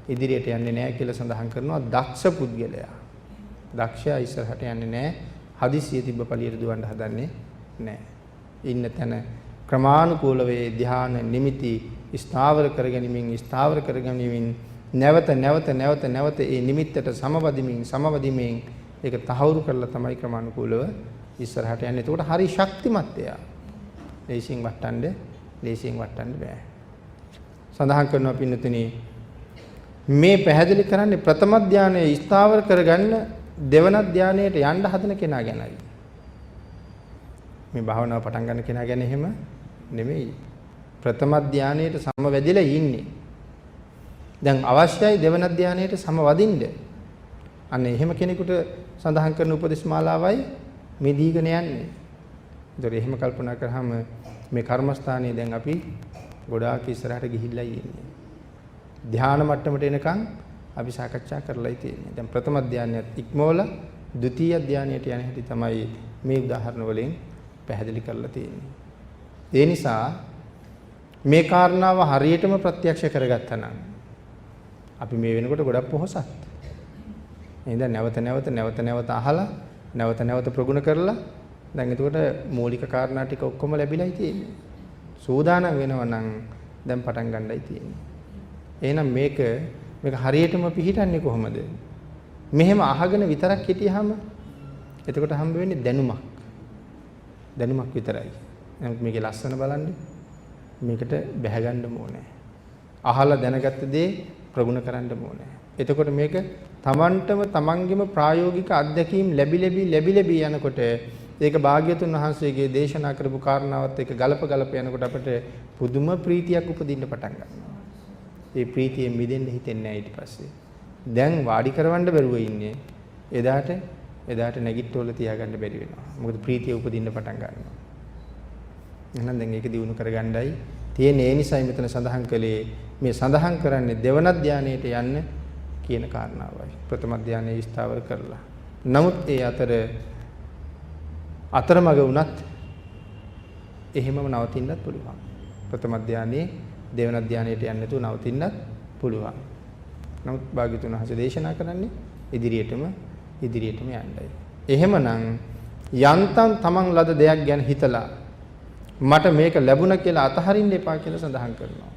ඉදිරියට යන්නේ නැහැ කියලා සඳහන් කරනවා දක්ෂ පුද්ගලයා. දක්ෂයා ඉස්සරහට යන්නේ නැහැ. හදිසිය තිබ්බ පළියට දුවන්න හදන්නේ නැහැ. ඉන්න තැන ක්‍රමානුකූලව ධ්‍යාන නිමිති ස්ථාවර කරගැනීමෙන් නැවත ඒ නිමිත්තට සමවදිමින් ඒක තහවුරු කරලා තමයි ක්‍රමානුකූලව ඉස්සරහට යන්නේ. එතකොට හරි ශක්තිමත් එයා. ලේසියෙන් වටන්න බෑ. සඳහන් කරනවා පින්නතුනි මේ පැහැදිලි කරන්නේ ප්‍රථම ධානයේ ස්ථාවර කරගන්න දෙවන ධානයට යන්න හදන කෙනා ගැනයි. මේ භාවනාව පටන් ගන්න කෙනා ගැන එහෙම නෙමෙයි. ප්‍රථම ධානයට සමවැදිලා ඉන්නේ. දැන් අවශ්‍යයි දෙවන ධානයට සමවදින්න. අන්න එහෙම කෙනෙකුට සඳහන් කරන උපදේශ මාලාවයි මේ දීගෙන යන්නේ. ඒතර එහෙම කල්පනා කරාම මේ කර්මස්ථානයේ දැන් අපි ගොඩාක් ඉස්සරහට ගිහිල්ලා ඉන්නේ. ධාන මට්ටමට එනකන් අපි සාකච්ඡා කරලායි තියෙන්නේ. දැන් ප්‍රථම ධානයත් ඉක්මවලා ဒုတိ ය ධානයට යන හැටි තමයි මේ උදාහරණ වලින් පැහැදිලි කරලා තියෙන්නේ. ඒ නිසා මේ කාරණාව හරියටම ප්‍රත්‍යක්ෂ කරගත්තා නම් අපි මේ වෙනකොට ගොඩක් පොහොසත්. එහෙනම් නැවත අහලා නැවත ප්‍රගුණ කරලා දැන් එතකොට මූලික කාරණා ටික ඔක්කොම ලැබිලායි තියෙන්නේ. සූදානම් වෙනවා නම් දැන් පටන් ගන්නයි තියෙන්නේ. එහෙනම් මේක හරියටම පිළිහිටන්නේ කොහොමද? මෙහෙම අහගෙන විතරක් හිටියාම එතකොට හම්බ වෙන්නේ දැනුමක් විතරයි. නමුත් මේකේ ලස්සන බලන්න මේකට බැහැ ගන්න ඕනේ. අහලා දැනගත්ත දේ ප්‍රගුණ කරන්න ඕනේ. එතකොට මේක තමන්ගේම ප්‍රායෝගික අත්දැකීම් ලැබි යනකොට ඒක භාග්‍යතුන් වහන්සේගේ දේශනා කරපු කාරණාවත් එක්ක ගලප යනකොට අපිට පුදුම ප්‍රීතියක් උපදින්න පටන් ගන්නවා. ඒ ප්‍රීතියෙන් මිදෙන්න හිතෙන්නේ නැහැ ඊට පස්සේ. දැන් වාඩි කරවන්න බැරුව ඉන්නේ. එදාට නැගිට්ටෝල තියාගන්න බැරි වෙනවා. මොකද ප්‍රීතිය උපදින්න පටන් ගන්නවා. එහෙනම් දැන් ඒක දිනු කරගන්නයි තියෙන්නේ. ඒ නිසායි මෙතන සඳහන් කළේ මේ සඳහන් කරන්නේ දෙවන ධානයට යන්න කියන කාරණාවයි. ප්‍රථම ධානයේ ස්ථාවර කරලා. නමුත් ඒ අතරමඟ වුණත් එහෙමම නවතින්නත් පුළුවන්. ප්‍රථම ධානයේ දෙවන ධානයට යන්න නැතුව නවතින්නත් පුළුවන්. නමුත් භාග්‍යතුන් වහන්සේ දේශනා කරන්නේ ඉදිරියටම යන්නයි. එහෙමනම් යන්තම් තමන් ලද දෙයක් ගැන හිතලා මට මේක ලැබුණා කියලා අතහරින්න එපා කියලා සඳහන් කරනවා.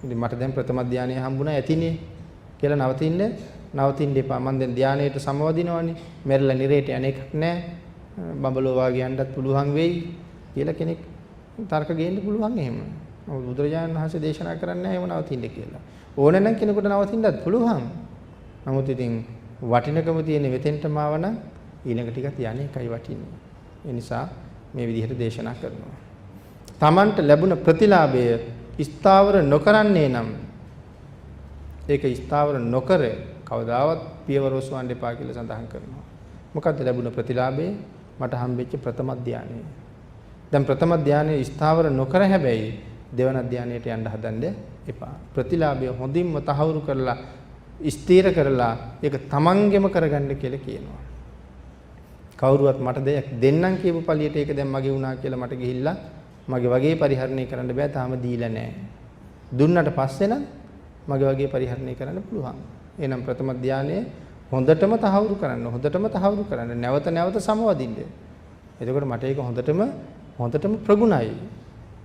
ඉතින් මට දැන් ප්‍රථම ධානය හම්බුණා ඇතිනේ කියලා නවතින්න එපා. මම දැන් ධානයට සමවදිනවනේ. මෙරළ නිරේට යන එකක් නැහැ. බඹලෝ වාගේ යන්නත් පුළුවන් වෙයි කියලා කෙනෙක් තර්ක ගේන්න පුළුවන් එහෙම. නමුත් බුදුරජාණන් වහන්සේ දේශනා කරන්නේ එහෙම නවතින්න කියලා. ඕන නම් කෙනෙකුට නවතින්නත් පුළුවන්. නමුත් ඉතින් වටිනකම තියෙන වෙතෙන්ටම ආවනම් ඊළඟ ටිකත් යන්නේ එකයි වටින්නේ. ඒ නිසා මේ විදිහට දේශනා කරනවා. Tamanට ලැබුණ ප්‍රතිලාභය ස්ථාවර නොකරන්නේ නම් ඒක ස්ථාවර නොකර කවදාවත් පියවර ඔසවන්න එපා කියලා සඳහන් කරනවා. මොකද්ද ලැබුණ ප්‍රතිලාභය? මට හම්බෙච්ච ප්‍රථම ධානය. දැන් ප්‍රථම ධානය ස්ථාවර නොකර හැබැයි දෙවන ධානයට යන්න හදන්න එපා. ප්‍රතිලාභය හොඳින්ම තහවුරු කරලා ස්ථීර කරලා ඒක තමන්ගෙම කරගන්න කියලා කියනවා. කවුරුවත් මට දෙයක් දෙන්නම් කියපු පළියට ඒක දැන් මගේ වුණා කියලා මට ගිහිල්ලා මගේ වගේ පරිහරණය කරන්න බෑ. තාම දීලා නැහැ. දුන්නට පස්සේ නම් මගේ වගේ පරිහරණය කරන්න පුළුවන්. එහෙනම් ප්‍රථම ධානය හොඳටම තහවුරු කරන්න. නැවත සමවදින්න. එතකොට මට ඒක හොඳටම ප්‍රගුණයි.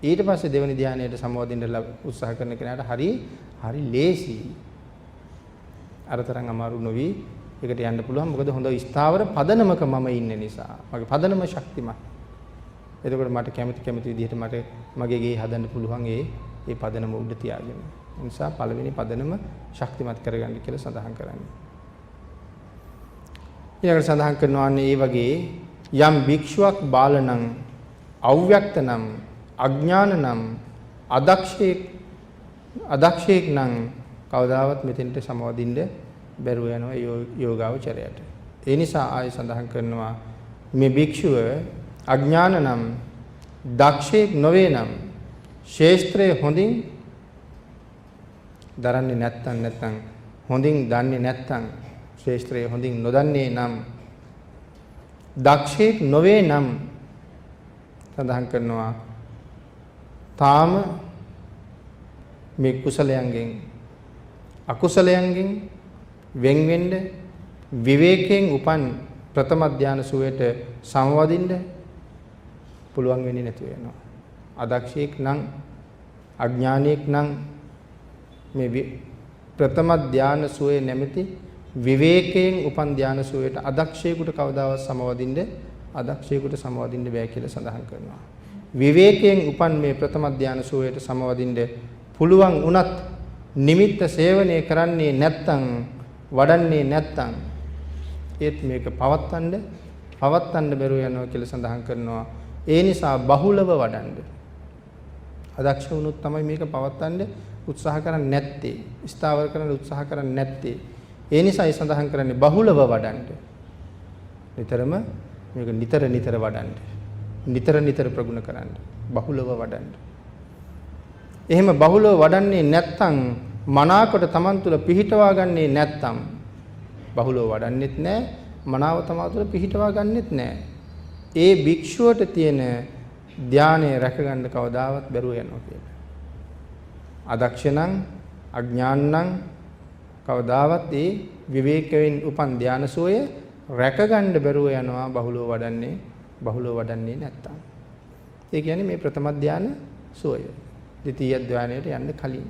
ඊට පස්සේ දෙවෙනි ධානයට සමවදින්න උත්සාහ කරන කෙනාට හරි ලේසි. අරතරන් අමාරු නොවි ඒකට යන්න පුළුවන්. මොකද හොඳ ස්ථාවර පදනමක මම ඉන්න නිසා. මගේ පදනම ශක්තිමත්. එතකොට මට කැමති විදිහට මට මගේ ගේ හදන්න පුළුවන් ඒ පදනම උඩ තියාගෙන. ඒ නිසා පළවෙනි පදනම ශක්තිමත් කරගන්න කියලා සඳහන් කරන්නේ. ඊළඟට සඳහන් කරනවා මේ වගේ යම් භික්ෂුවක් බාලනම් අව්‍යක්තනම් අඥානනම් අදක්ෂයෙක් නම් කවදාවත් මෙතෙන්ට සමවදින්න බැරුව යනවා යෝගාවචරයට. ඒ නිසා ආයෙ සඳහන් කරනවා මේ භික්ෂුව අඥාන නම් දක්ෂයෙක් නොවේ නම් ශේස්ත්‍රය හොඳින් දරන්නේ නැත්නම් හොඳින් දන්නේ නැත්නම් ශේස්ත්‍රය හොඳින් නොදන්නේ නම් දක්ෂයෙක් නොවේ නම් සඳහන් කරනවා තාම මේ කුසලයන්ගෙන් අකුසලයන්ගෙන් වෙන් වෙන්න විවේකයෙන් උපන් ප්‍රථම ධානය සුවයට සමවදින්න පුළුවන් වෙන්නේ නැති වෙනවා. අදක්ෂයෙක් නම් අඥානියෙක් නම් මේ ප්‍රථම ධානය සුවේ නැමැති විවේකයෙන් උපන් ධානය සුවයට අදක්ෂයෙකුට කවදාවත් සමවදින්න බෑ කියලා සඳහන් කරනවා. විවේකයෙන් උපන් මේ ප්‍රථම ධානය සුවයට සමවදින්න පුළුවන් උනත් නිමිත්ත සේවනය කරන්නේ නැත්තම් වඩන්නේ නැත්තම් ඒත් මේක පවත්තන්න බැරුව යනවා කියලා සඳහන් කරනවා. ඒ නිසා බහුලව වඩන්න. අදක්ෂ වුණොත් තමයි මේක පවත්වන්න උත්සාහ කරන්නේ නැත්තේ. ස්ථාවර කරන්න උත්සාහ කරන්නේ නැත්තේ. ඒ නිසායි සඳහන් කරන්නේ බහුලව වඩන්න. නිතරම මේක නිතර වඩන්න. නිතර ප්‍රගුණ කරන්න. බහුලව වඩන්න. එහෙම බහුලව වඩන්නේ නැත්නම් මනාකොට Taman තුල පිහිටවා ගන්නේ නැත්නම් බහුලව වඩන්නෙත් නැහැ. මනාව තමා තුළ පිහිටවා ගන්නෙත් නැහැ. ඒ භික්ෂුවට තියෙන ධානය රැකගන්න කවදාවත් බැරුව යනවා කියලා. අදක්ෂණං අඥානං කවදාවත් ඒ විවේකයෙන් උපන් ධානසෝය රැකගන්න බැරුව යනවා බහුලව වඩන්නේ නැත්තම්. ඒ කියන්නේ මේ ප්‍රථම ධාන සෝය. ද්විතීය ධානයට යන්න කලින්.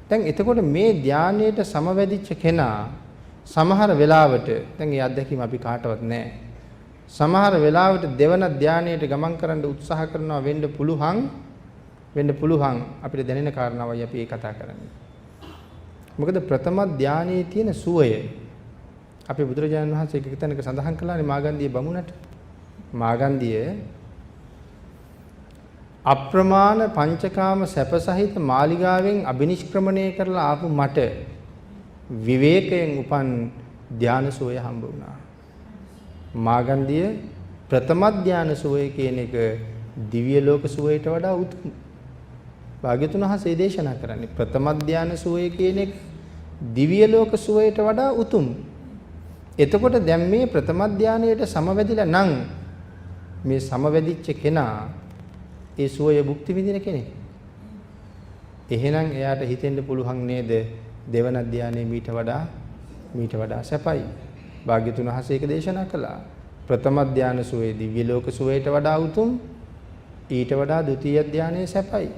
දැන් එතකොට මේ ධානයට සමවැදිච්ච කෙනා සමහර වෙලාවට දැන් මේ අත්දැකීම අපි කාටවත් නැහැ. සමහර වෙලාවට දෙවන ධානයට ගමන් කරන්න උත්සාහ කරනවා වෙන්න පුළුවන් අපිට දැනෙන කාරණාවයි අපි කතා කරන්නේ. මොකද ප්‍රථම ධානයේ තියෙන සුවය අපේ බුදුරජාණන් වහන්සේ එක තැනක සඳහන් කළානේ මාගන්ධිය බමුණට. මාගන්ධිය අප්‍රමාණ පංචකාම සැප සහිත මාලිගාවෙන් අබිනිෂ්ක්‍රමණය කරලා ආපු මට විවේකයෙන් උපන් ධාන සෝය හම්බ වුණා. මාගන්ධිය ප්‍රථම ධාන සෝය කියන එක දිව්‍ය ලෝක සෝයයට වඩා උතුම්. භාග්‍යතුන් වහන්සේ දේශනා කරන්නේ ප්‍රථම ධාන සෝය කියන එක දිව්‍ය ලෝක සෝයයට වඩා උතුම්. එතකොට දැන් මේ ප්‍රථම ධානයට සමවැදිලා නම් මේ සමවැදිච්ච කෙනා ඒ සෝය භුක්ති විඳින කෙනෙක්. එහෙනම් එයාට හිතෙන්න පුළුවන් නේද දෙවන ධානයේ මීට වඩා සැපයි. භාග්‍යතුන් වහන්සේ ඒක දේශනා කළා. ප්‍රථම ධාන සෝයේ දිව්‍ය ලෝක සෝයට වඩා උතුම්. ඊට වඩා ဒုတိ ය ධානයේ සැපයි.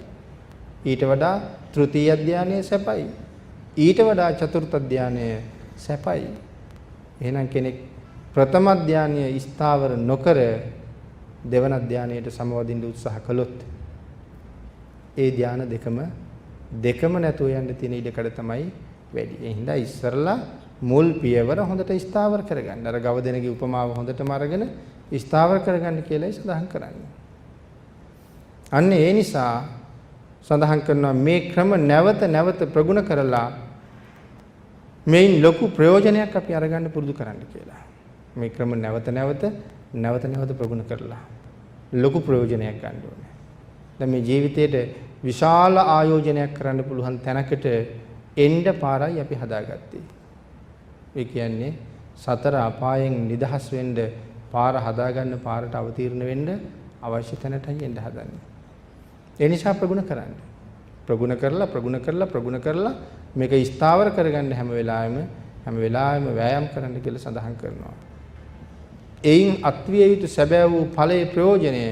ඊට වඩා තෘතීය ධානයේ සැපයි. ඊට වඩා චතුර්ථ ධානයේ සැපයි. එහෙනම් කෙනෙක් ප්‍රථම ධානයේ ස්ථාවර නොකර දෙවන ධානයට සමවදින්න උත්සාහ කළොත් ඒ ධාන දෙකම නැතුව යන්න තියෙන ඉඩකඩ තමයි වැඩි. ඒ හින්දා ඉස්සරලා මුල් පියවර හොඳට ස්ථාවර කරගන්න. අර ගව දෙනගේ උපමාව හොඳටම අරගෙන ස්ථාවර කරගන්න කියලායි සඳහන් කරන්නේ. අන්න ඒ නිසා සඳහන් කරනවා මේ ක්‍රම නැවත ප්‍රගුණ කරලා මේන් ලොකු ප්‍රයෝජනයක් අපි අරගන්න පුරුදු කරන්න කියලා. මේ ක්‍රම නැවත ප්‍රගුණ කරලා ලොකු ප්‍රයෝජනයක් ගන්න ඕනේ. දැන් මේ ජීවිතේට විශාල ආයෝජනයක් කරන්න පුළුවන් තැනකට එන්න පාරයි අපි හදාගත්තේ. ඒ කියන්නේ සතර අපායෙන් නිදහස් වෙන්න පාර හදාගන්න පාරට අවතීර්ණ වෙන්න අවශ්‍ය තැනටයි එන්න හදන්නේ. ඒ නිසා ප්‍රගුණ කරන්න. ප්‍රගුණ කරලා මේක ස්ථාවර කරගන්න හැම වෙලාවෙම වෑයම් කරන්න කියලා සඳහන් කරනවා. එයින් අත්විය යුතු සැබෑ වූ ඵලයේ ප්‍රයෝජනය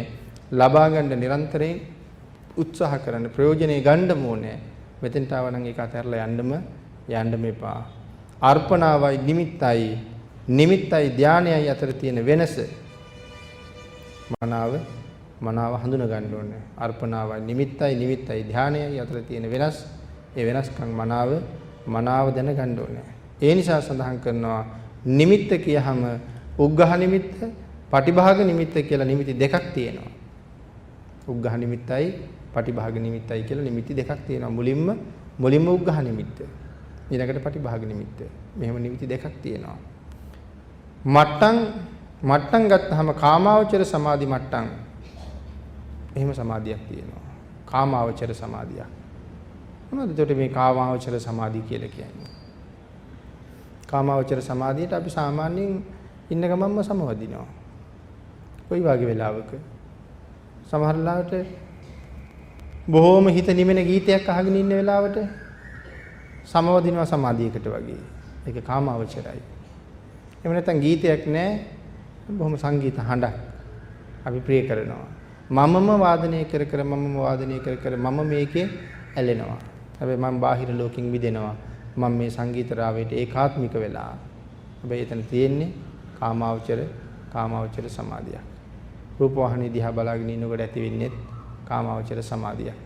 ලබා ගන්න නිරන්තරයෙන් උත්සාහ කරන්න. ප්‍රයෝජනෙ ගන්න ඕනේ. මෙතෙන්ට ආව නම් ඒක අතහැරලා යන්න මේපා. අර්පණාවයි නිමිත්තයි ධානයයි අතර තියෙන වෙනස මනාව හඳුනා ගන්න ඕනේ. අර්පණාවයි නිමිත්තයි ධානයයි අතර තියෙන වෙනස්. ඒ වෙනස්කම් මනාව දැනගන්න ඕනේ. ඒ නිසා සඳහන් කරනවා නිමිත්ත කියහම උග්ඝහ නිමිත්ත, පටිභාග නිමිත්ත කියලා නිමිති දෙකක් තියෙනවා. උග්ඝහ නිමිත්තයි, පටිභාග නිමිත්තයි කියලා නිමිති දෙකක් තියෙනවා. මුලින්ම උග්ඝහ නිමිත්ත. ඊළඟට පටිභාග නිමිත්ත. මෙහෙම නිමිති දෙකක් තියෙනවා. මට්ටම් ගත්තාම කාමාවචර සමාධි මට්ටම්. එහෙම සමාධියක් තියෙනවා. කාමාවචර සමාධියක්. මොනවද එතකොට මේ කාමාවචර සමාධිය කියලා කියන්නේ? කාමාවචර සමාධියට අපි සාමාන්‍යයෙන් ඉන්න ගමන්ම සමවදිනවා. කොයි වගේ වෙලාවක? සමහර ලාවට බොහෝම හිත නිමෙන ගීතයක් අහගෙන ඉන්න වෙලාවට සමවදිනවා සමාධියකට වගේ. ඒක කාමාවචරයි. එහෙම නැත්නම් ගීතයක් නැහැ. බොහොම සංගීත හඬක් අපි ප්‍රිය කරනවා. මමම වාදනය කර මම මේකේ ඇලෙනවා. හැබැයි මම බාහිර ලෝකෙන් මිදෙනවා. මම මේ සංගීත රාවයට ඒකාත්මික වෙලා. හැබැයි එතන තියෙන්නේ කාමාවචර සමාධියක්. රූපවාහිනිය දිහා බලාගෙන ඉන්නකොට ඇති වෙන්නේ කාමාවචර සමාධියක්.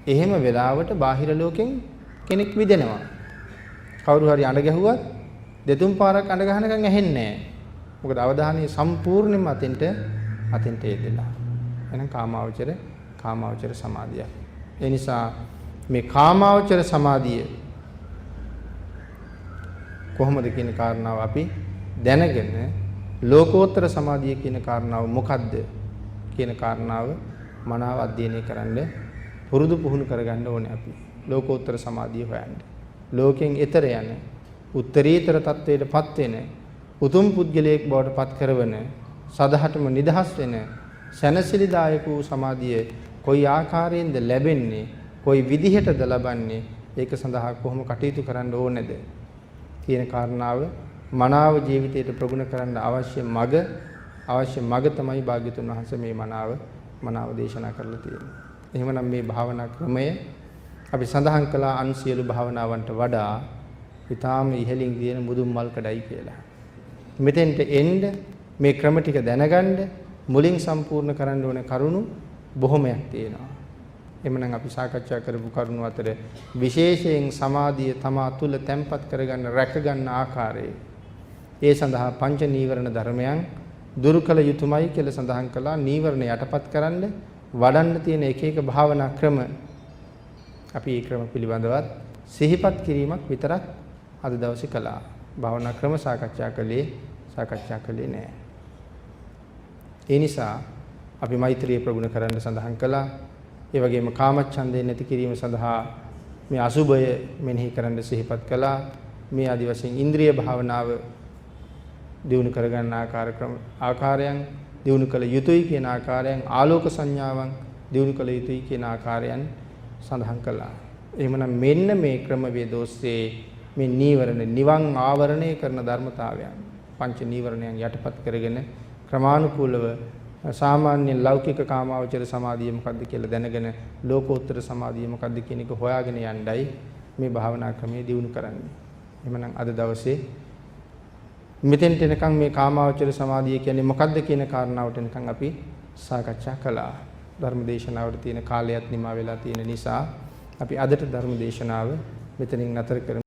එහෙම වෙලාවට බාහිර ලෝකෙන් කෙනෙක් මිදෙනවා. කවුරු හරි අඬ ගැහුවත් දෙතුන් පාරක් අඬ ගහනකම් ඇහෙන්නේ නැහැ. මොකද අවධානය සම්පූර්ණයෙන්ම අතෙන්ට යෙදෙලා. එහෙනම් කාමාවචර සමාධියක්. ඒ නිසා මේ කාමාවචර සමාධිය කොහොමද කියන කාරණාව අපි දැනගෙන ලෝකෝත්තර සමාධිය කියන කාරණාව මොකද්ද කියන කාරණාව මනාව අධ්‍යයනය කරන්න පුරුදු පුහුණු කරගන්න ඕනේ අපි. ලෝකෝත්තර සමාධිය හොයන්න. ලෝකෙන් එතර යන උත්තරීතර තත්වයටපත් වෙන උතුම් පුද්ගලයෙක් බවට පත් කරවන සදහටම නිදහස් වෙන සැනසිලිදායක වූ සමාධිය කොයි ආකාරයෙන්ද ලැබෙන්නේ, කොයි විදිහටද ලබන්නේ, ඒක සඳහා කොහොම කටයුතු කරන්න ඕනේද කියන කාරණාව මනාව ජීවිතයට ප්‍රගුණ කරන්න අවශ්‍ය මඟ තමයි භාග්‍යතුන් වහන්සේ මේ මනාව දේශනා කරලා තියෙන්නේ. එහෙමනම් මේ භාවනා ක්‍රමය අපි සඳහන් කළා අන් සියලු භාවනාවන්ට වඩා ඊටාම ඉහළින් කියන මුදුන් මල් කඩයි කියලා. මෙතෙන්ට එන්න මේ ක්‍රම ටික දැනගන්න මුලින් සම්පූර්ණ කරන්න ඕන කරුණු බොහොමයක් තියෙනවා. එමනම් අපි සාකච්ඡා කරපු කරුණු අතර විශේෂයෙන් සමාධිය තමා තුළ තැම්පත් කරගන්න රැකගන්න ආකාරය ඒ සඳහා පංච නීවරණ ධර්මයන් දුරු කළ යුතුමයි කියලා සඳහන් කළා. නීවරණ යටපත් කරන්න වඩන්න තියෙන එක එක භාවනා ක්‍රම අපි ඒ ක්‍රම පිළිබඳවත් සිහිපත් කිරීමක් විතරක් අද දවසේ කළා. භාවනා ක්‍රම සාකච්ඡා කළේ නෑ. ඒ නිසා අපි මෛත්‍රිය ප්‍රගුණ කරන්න සඳහන් කළා. ඒ වගේම කාමච්ඡන්දේ නැති කිරීම සඳහා මේ අසුබය මෙනෙහි කරන්න සිහිපත් කළා. මේ ආදි වශයෙන් ඉන්ද්‍රිය භාවනාව දියුණු කරගන්න ආකාරයන් දියුණු කළ යුතුයි කියන ආකාරයන් ආලෝක සංඥාවන් දියුණු කළ යුතුයි කියන ආකාරයන් සඳහන් කළා. එහෙමනම් මෙන්න මේ ක්‍රමවේද ඔස්සේ මේ නීවරණ නිවන් ආවරණය කරන ධර්මතාවයන් පංච නීවරණයන් යටපත් කරගෙන ක්‍රමානුකූලව සාමාන්‍ය ලෞකික කාමාවචර සමාධිය මොකද්ද කියලා දැනගෙන ලෝකෝත්තර සමාධිය මොකද්ද කියන එක හොයාගෙන යන්නයි මේ භාවනා ක්‍රමයේ දියුණු කරන්නේ. එහෙමනම් අද දවසේ මෙතෙන්ට එනකන් මේ කාමාවචර සමාධිය කියන්නේ මොකද්ද කියන කාරණාවට එනකන් අපි සාකච්ඡා කළා. ධර්ම දේශනාවට තියෙන කාලයත් නිමා වෙලා තියෙන නිසා අපි අදට ධර්ම දේශනාව මෙතනින් නතර කරමු.